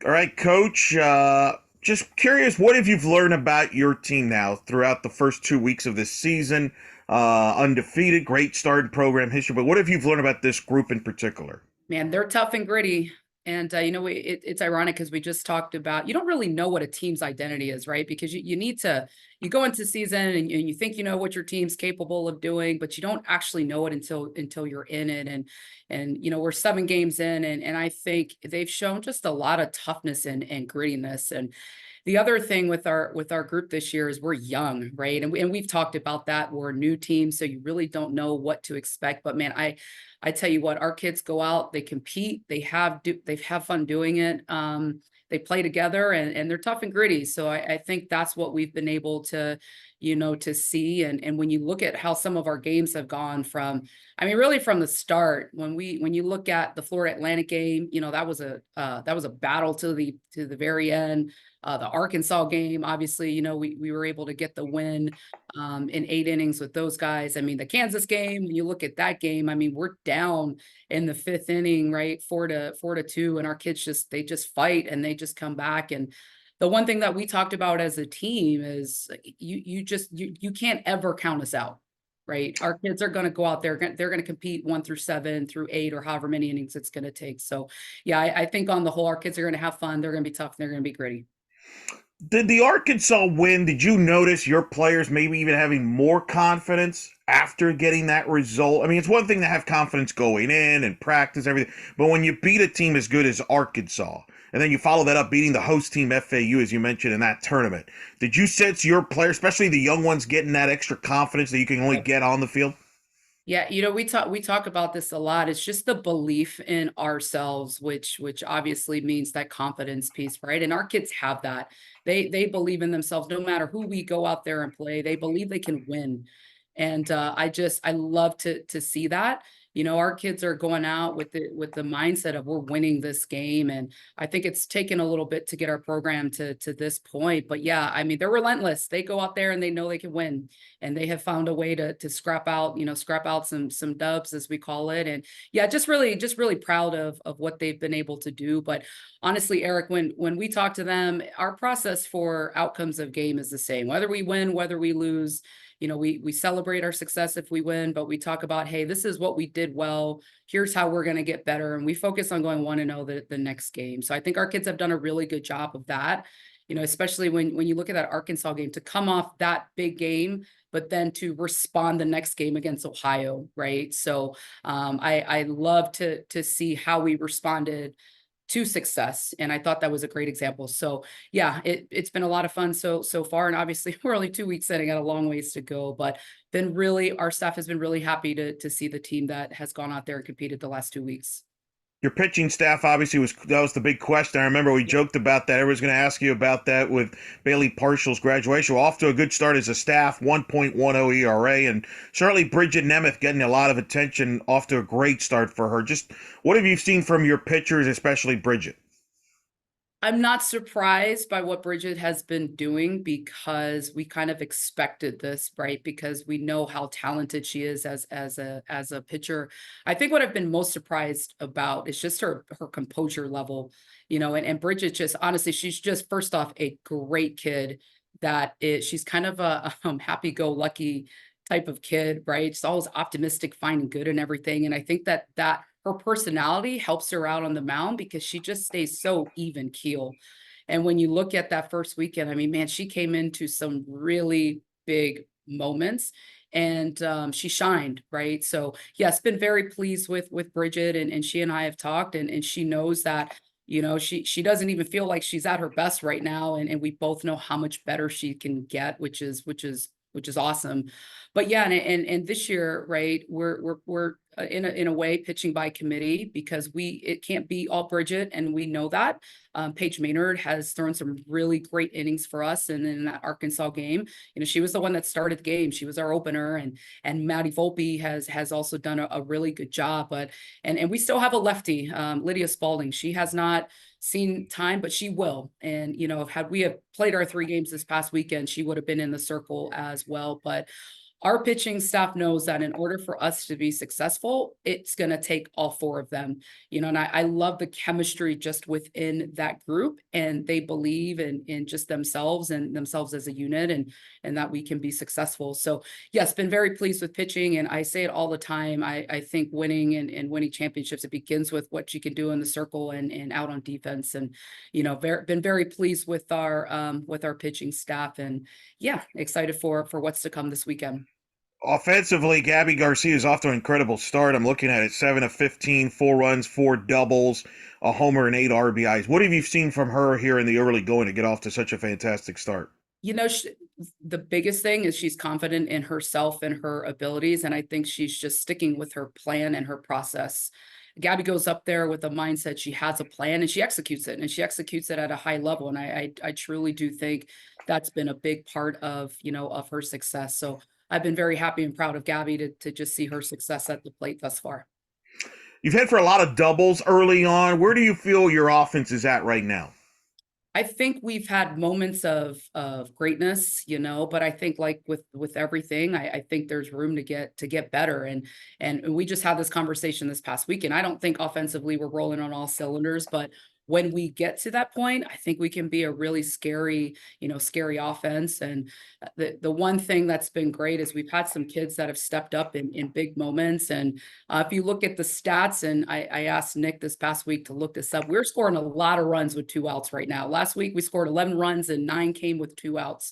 All right, Coach. Just curious, what have you learned about your team now throughout the first 2 weeks of this season? Undefeated, great start in program history, but what have you learned about this group in particular? Man, they're tough and gritty. And it's ironic because we just talked about you don't really know what a team's identity is, right? Because you need to you go into season and you think you know what your team's capable of doing, but you don't actually know it until you're in it. And we're 7 games in, and I think they've shown just a lot of toughness and grittiness. And the other thing with our group this year is we're young, right? And we've talked about that. We're a new team, so you really don't know what to expect. But man, I tell you what, our kids go out, they compete, they have fun doing it. They play together and they're tough and gritty. So I think that's what we've been able to see. And when you look at how some of our games have gone from, I mean, really from the start, when you look at the Florida Atlantic game, that was a battle to the very end. The Arkansas game, obviously, we were able to get the win in 8 innings with those guys. I mean, the Kansas game, when you look at that game, I mean, we're down in the 5th inning, right? 4-2. And our kids they just fight and they just come back. And the one thing that we talked about as a team is you can't ever count us out. Right. Our kids are going to go out there. They're going to compete 1 through 7 through 8 or however many innings it's going to take. So, yeah, I think on the whole, our kids are going to have fun. They're going to be tough. And they're going to be gritty. Did the Arkansas win? Did you notice your players maybe even having more confidence after getting that result? I mean, it's one thing to have confidence going in and practice everything, but when you beat a team as good as Arkansas, and then you follow that up beating the host team FAU, as you mentioned in that tournament, did you sense your players, especially the young ones, getting that extra confidence that you can only get on the field? Yeah, we talk about this a lot. It's just the belief in ourselves, which obviously means that confidence piece, right? And our kids have that. They believe in themselves no matter who we go out there and play. They believe they can win. And I love to see that. Our kids are going out with the mindset of we're winning this game. And I think it's taken a little bit to get our program to this point. But yeah, I mean, they're relentless. They go out there and they know they can win, and they have found a way to scrap out some dubs, as we call it. And yeah, just really proud of what they've been able to do. But honestly, Eric, when we talk to them, our process for outcomes of game is the same. Whether we win, whether we lose, we celebrate our success if we win, but we talk about, hey, this is what we did well. Here's how we're going to get better. And we focus on going 1-0 the next game. So I think our kids have done a really good job of that, especially when you look at that Arkansas game, to come off that big game, but then to respond the next game against Ohio, right? So I love to see how we responded to success, and I thought that was a great example. So yeah, it's been a lot of fun so far, and obviously we're only 2 weeks in and got a long ways to go, but our staff has been really happy to see the team that has gone out there and competed the last 2 weeks. Your pitching staff obviously was the big question. I remember we joked about that. Everyone's going to ask you about that with Bailey Partial's graduation. We're off to a good start as a staff, 1.10 ERA, and certainly Bridget Nemeth getting a lot of attention, off to a great start for her. Just what have you seen from your pitchers, especially Bridget? I'm not surprised by what Bridget has been doing because we kind of expected this, right? Because we know how talented she is as a pitcher. I think what I've been most surprised about is just her composure level, and Bridget, just honestly, she's just, first off, a great kid. She's kind of a happy-go-lucky type of kid, right? She's always optimistic, finding good and everything. And I think that her personality helps her out on the mound because she just stays so even keel. And when you look at that first weekend, I mean, man, she came into some really big moments, and she shined, right? So yes, been very pleased with Bridget, and she and I have talked, and she knows that, she doesn't even feel like she's at her best right now. And we both know how much better she can get, which is awesome. But yeah, and this year, right, we're in a way pitching by committee because it can't be all Bridget, and we know that. Paige Maynard has thrown some really great innings for us, and in that Arkansas game, she was the one that started the game. She was our opener, and Maddie Volpe has also done a really good job. But and we still have a lefty, Lydia Spalding. She has not seen time, but she will. And had we have played our 3 games this past weekend, she would have been in the circle as well. But our pitching staff knows that in order for us to be successful, it's going to take all four of them, and I love the chemistry just within that group, and they believe in just themselves and themselves as a unit, and that we can be successful. So yes, been very pleased with pitching, and I say it all the time. I think winning and winning championships, it begins with what you can do in the circle and out on defense. And been very pleased with our pitching staff, and yeah, excited for what's to come this weekend. Offensively, Gabby Garcia is off to an incredible start. I'm looking at it 7 of 15, 4 runs, 4 doubles, a homer, and 8 RBIs. What have you seen from her here in the early going to get off to such a fantastic start? The biggest thing is she's confident in herself and her abilities, and I think she's just sticking with her plan and her process. Gabby goes up there with a mindset, she has a plan and she executes it, and she executes it at a high level. And I truly do think that's been a big part of her success. So I've been very happy and proud of Gabby to just see her success at the plate thus far. You've hit for a lot of doubles early on. Where do you feel your offense is at right now? I think we've had moments of greatness, but I think like with everything, I think there's room to get better. And we just had this conversation this past weekend. I don't think offensively we're rolling on all cylinders, but when we get to that point, I think we can be a really scary offense. And the one thing that's been great is we've had some kids that have stepped up in big moments. And if you look at the stats, and I asked Nick this past week to look this up, we're scoring a lot of runs with 2 outs right now. Last week we scored 11 runs and 9 came with 2 outs.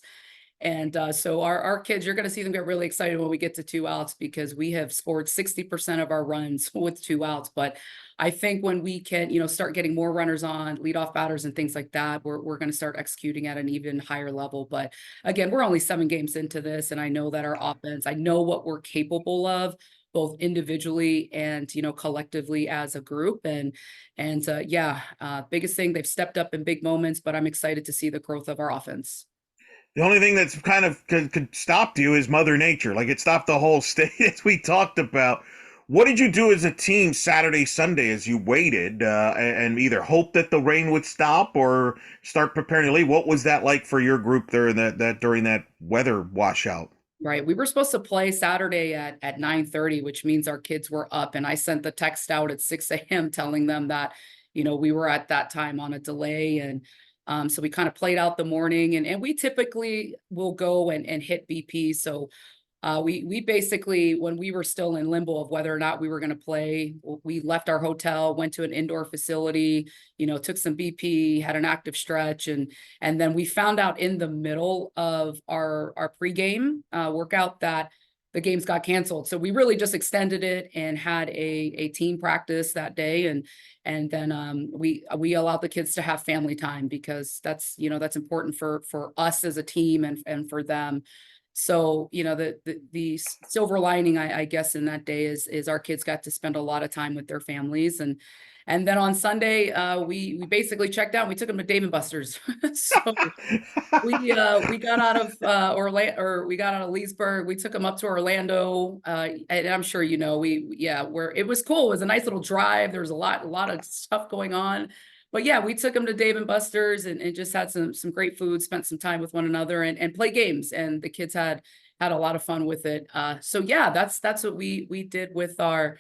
And so our kids, you're going to see them get really excited when we get to 2 outs, because we have scored 60% of our runs with 2 outs. But I think when we can, start getting more runners on, leadoff batters and things like that, we're going to start executing at an even higher level. But again, we're only 7 games into this, and I know that our offense, I know what we're capable of, both individually and collectively as a group. And biggest thing, they've stepped up in big moments, but I'm excited to see the growth of our offense. The only thing that's kind of could stop you is Mother Nature. Like it stopped the whole state, as we talked about. What did you do as a team Saturday, Sunday, as you waited and either hope that the rain would stop or start preparing to leave? What was that like for your group there during that weather washout? Right. We were supposed to play Saturday at 9:30, which means our kids were up. And I sent the text out at 6 a.m. telling them that, we were at that time on a delay. And so we kind of played out the morning, and we typically will go and hit BP. So we basically, when we were still in limbo of whether or not we were going to play, we left our hotel, went to an indoor facility, took some BP, had an active stretch, and then we found out in the middle of our pregame workout that the games got canceled. So we really just extended it and had a team practice that day, and then we allowed the kids to have family time, because that's important for us as a team and for them. So, the silver lining, I guess, in that day is our kids got to spend a lot of time with their families. And then on Sunday, we basically checked out. We took them to Dave and Buster's. So we got out of Orlando, or we got out of Leesburg. We took them up to Orlando. And I'm sure where it was cool. It was a nice little drive. There was a lot of stuff going on. But yeah, we took them to Dave and Buster's and just had some great food, spent some time with one another, and play games. And the kids had a lot of fun with it. So yeah, that's what we did with our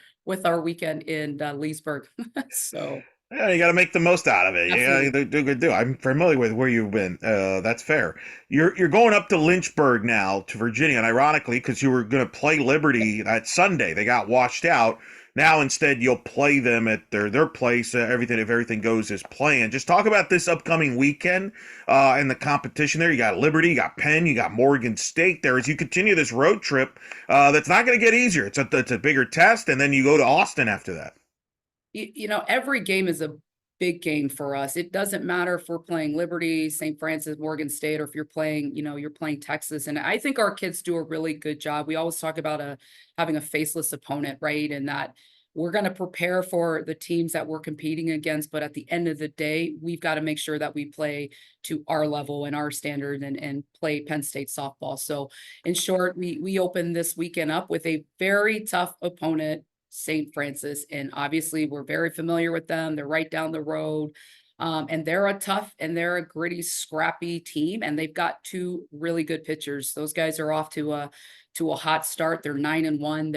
weekend in Leesburg. So Yeah, you got to make the most out of it. Yeah, absolutely. do. I'm familiar with where you've been. That's fair. You're going up to Lynchburg now to Virginia, and ironically, because you were going to play Liberty that Sunday, they got washed out. Now instead, you'll play them at their place. If everything goes as planned. Just talk about this upcoming weekend and the competition there. You got Liberty, you got Penn, you got Morgan State there. As you continue this road trip, that's not going to get easier. It's a bigger test, and then you go to Austin after that. Every game is a big game for us. It doesn't matter if we're playing Liberty, St. Francis, Morgan State, or if you're playing Texas. And I think our kids do a really good job. We always talk about having a faceless opponent, right? And that we're going to prepare for the teams that we're competing against. But at the end of the day, we've got to make sure that we play to our level and our standard and play Penn State softball. So in short, we open this weekend up with a very tough opponent, St. Francis. And obviously we're very familiar with them. They're right down the road. And they're a gritty, scrappy team, and they've got two really good pitchers. Those guys are off to a hot start. They're 9-1.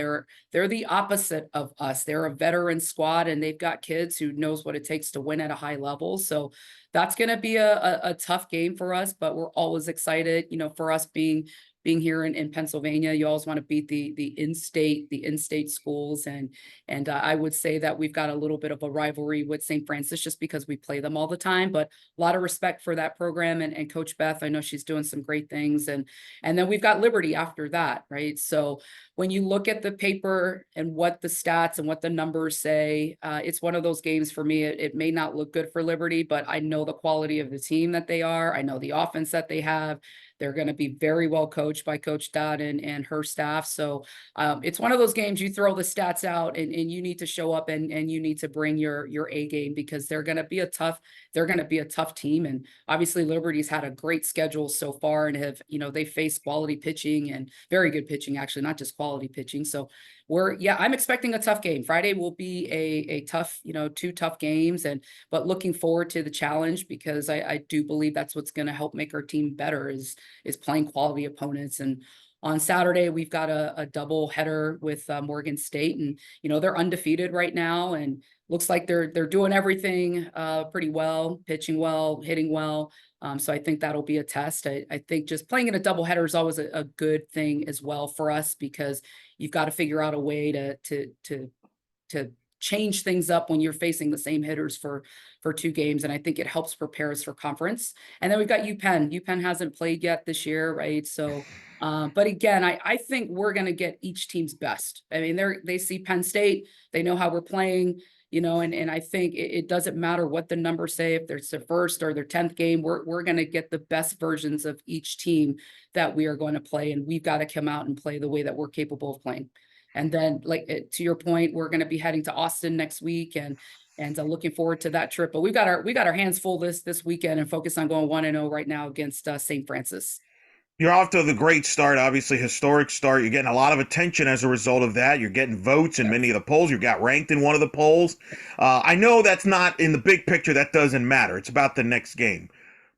They're the opposite of us. They're a veteran squad, and they've got kids who knows what it takes to win at a high level. So that's going to be a tough game for us, but we're always excited. For us being here in Pennsylvania, you always want to beat the in-state schools, and I would say that we've got a little bit of a rivalry with St. Francis just because we play them all the time. But a lot of respect for that program and Coach Beth. I know she's doing some great things, and then we've got Liberty after that, right? So when you look at the paper and what the stats and what the numbers say, it's one of those games for me. It may not look good for Liberty, but I know the quality of the team that they are. I know the offense that they have. They're going to be very well coached by Coach Dodd and her staff. So it's one of those games you throw the stats out and you need to show up and you need to bring your A game, because they're going to be a tough team. And obviously Liberty's had a great schedule so far and they faced quality pitching and very good pitching, actually, not just quality pitching. So I'm expecting a tough game. Friday will be a tough, two tough games, but looking forward to the challenge, because I do believe that's what's going to help make our team better is playing quality opponents. And on Saturday, we've got a double header with Morgan State, and they're undefeated right now, and looks like they're doing everything pretty well, pitching well, hitting well. So I think that'll be a test. I think just playing in a double header is always a good thing as well for us, because you've got to figure out a way to change things up when you're facing the same hitters for 2 games. And I think it helps prepare us for conference. And then we've got UPenn. UPenn hasn't played yet this year, right? So, but again, I think we're going to get each team's best. I mean, they see Penn State, they know how we're playing, and I think it doesn't matter what the numbers say, if there's their first or their 10th game, we're going to get the best versions of each team that we are going to play. And we've got to come out and play the way that we're capable of playing. And then, to your point, we're going to be heading to Austin next week, and looking forward to that trip. But we got our hands full this weekend and focus on going 1-0 right now against St. Francis. You're off to the great start, obviously historic start. You're getting a lot of attention as a result of that. You're getting votes in many of the polls. You got ranked in one of the polls. I know that's not in the big picture. That doesn't matter. It's about the next game.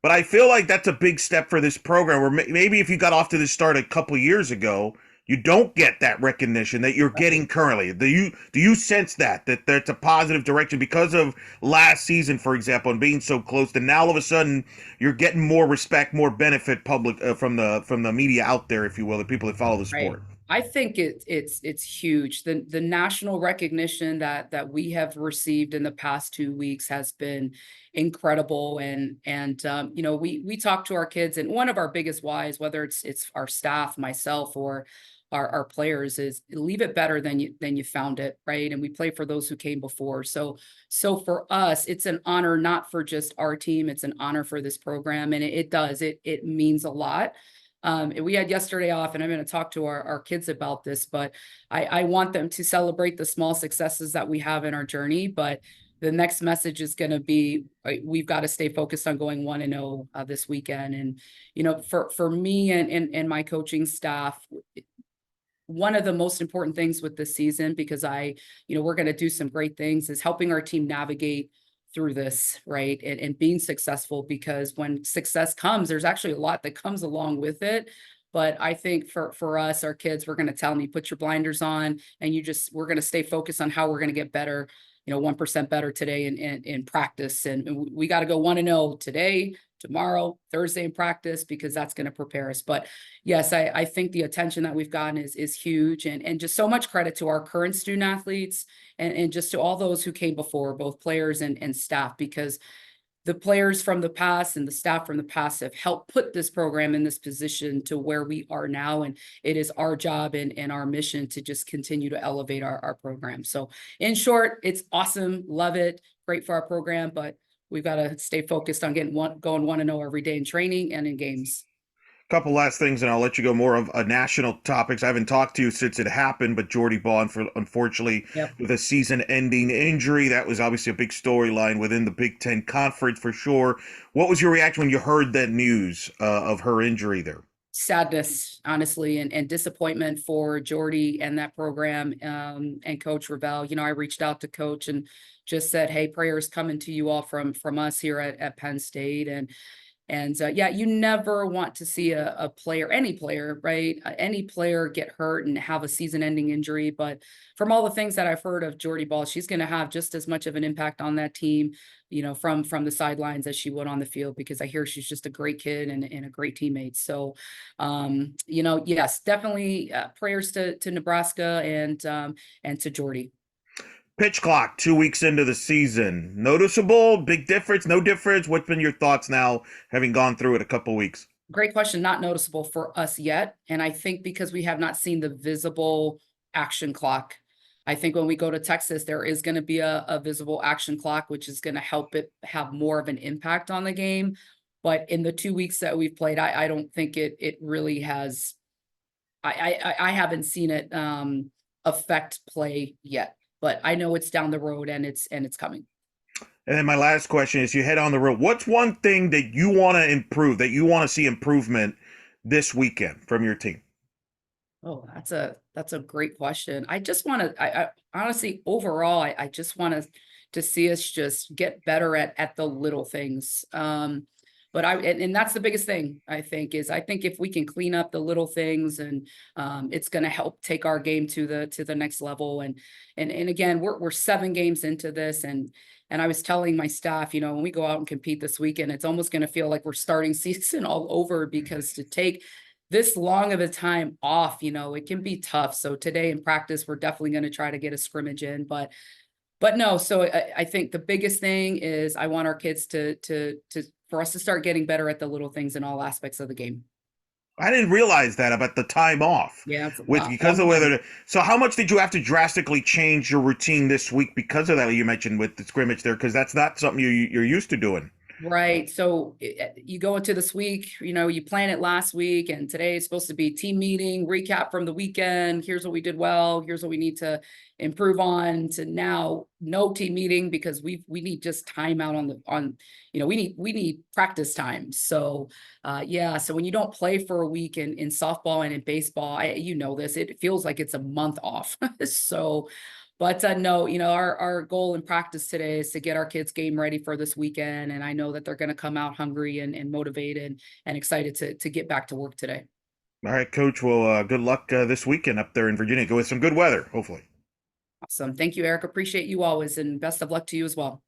But I feel like that's a big step for this program, where maybe if you got off to this start a couple years ago, you don't get that recognition that you're getting currently. Do you sense that that's a positive direction because of last season, for example, and being so close? And now all of a sudden you're getting more respect, more benefit public from the media out there, if you will, the people that follow the sport. Right. I think it's huge. The national recognition that we have received in the past 2 weeks has been incredible. And we talk to our kids, and one of our biggest whys, whether it's our staff, myself, or our players, is leave it better than you found it, right? And we play for those who came before. So for us, it's an honor, not for just our team, it's an honor for this program. And it means a lot. We had yesterday off, and I'm going to talk to our kids about this, but I want them to celebrate the small successes that we have in our journey. But the next message is going to be, we've got to stay focused on going 1-0 this weekend. And, for me and my coaching staff, one of the most important things with this season, because we're going to do some great things, is helping our team navigate through this, right? And being successful, because when success comes, there's actually a lot that comes along with it. But I think for us, our kids, we're going to tell them, you put your blinders on, and we're going to stay focused on how we're going to get better, 1% better today in practice. And we got to go 1-0 today, tomorrow, Thursday in practice, because that's going to prepare us. But yes, I think the attention that we've gotten is huge, and just so much credit to our current student athletes and just to all those who came before, both players and staff, because the players from the past and the staff from the past have helped put this program in this position to where we are now. And it is our job and our mission to just continue to elevate our program. So in short, it's awesome. Love it. Great for our program, but we've got to stay focused on going 1-0 every day in training and in games. Couple last things, and I'll let you go more of national topics. I haven't talked to you since it happened, but Jordy Ball, unfortunately, with a season-ending injury, that was obviously a big storyline within the Big Ten Conference for sure. What was your reaction when you heard that news of her injury there? sadness, honestly, and disappointment for Jordy and that program, and Coach Ravel. I reached out to Coach and just said, "Hey, prayers coming to you all from us here at Penn State." And yeah, you never want to see a player, any player, right? Any player get hurt and have a season-ending injury. But from all the things that I've heard of Jordy Ball, she's going to have just as much of an impact on that team, from the sidelines as she would on the field, because I hear she's just a great kid and a great teammate. So, yes, definitely prayers to Nebraska and to Jordy. Pitch clock, 2 weeks into the season. Noticeable, big difference, no difference? What's been your thoughts now, having gone through it a couple weeks? Great question. Not noticeable for us yet. And I think because we have not seen the visible action clock. I think when we go to Texas, there is going to be a visible action clock, which is going to help it have more of an impact on the game. But in the 2 weeks that we've played, I don't think it really has. I haven't seen it affect play yet. But I know it's down the road and it's coming. And then my last question is, you head on the road. What's one thing that you want to improve, that you want to see improvement this weekend from your team? Oh, that's a great question. I just want to, I honestly, overall, I just want to see us just get better at the little things. But and that's the biggest thing, I think, is I think if we can clean up the little things, and it's going to help take our game to the next level. And again, we're 7 games into this, and I was telling my staff, when we go out and compete this weekend, it's almost going to feel like we're starting season all over, because to take this long of a time off, it can be tough. So today in practice, we're definitely going to try to get a scrimmage in, but no. So I think the biggest thing is I want our kids for us to start getting better at the little things in all aspects of the game. I didn't realize that about the time off. Yeah, it's a With lot. because of weather. So how much did you have to drastically change your routine this week because of that? You mentioned with the scrimmage there, because that's not something you're used to doing. Right. So you go into this week, you plan it last week, and today is supposed to be team meeting, recap from the weekend. Here's what we did well. Here's what we need to improve on. To now, no team meeting, because we need just time out we need practice time. So yeah. So when you don't play for a week in softball and in baseball, this, it feels like it's a month off. So but no, our goal in practice today is to get our kids game ready for this weekend. And I know that they're going to come out hungry and motivated and excited to get back to work today. All right, Coach. Well, good luck this weekend up there in Virginia. Go with some good weather, hopefully. Awesome. Thank you, Eric. Appreciate you always, and best of luck to you as well.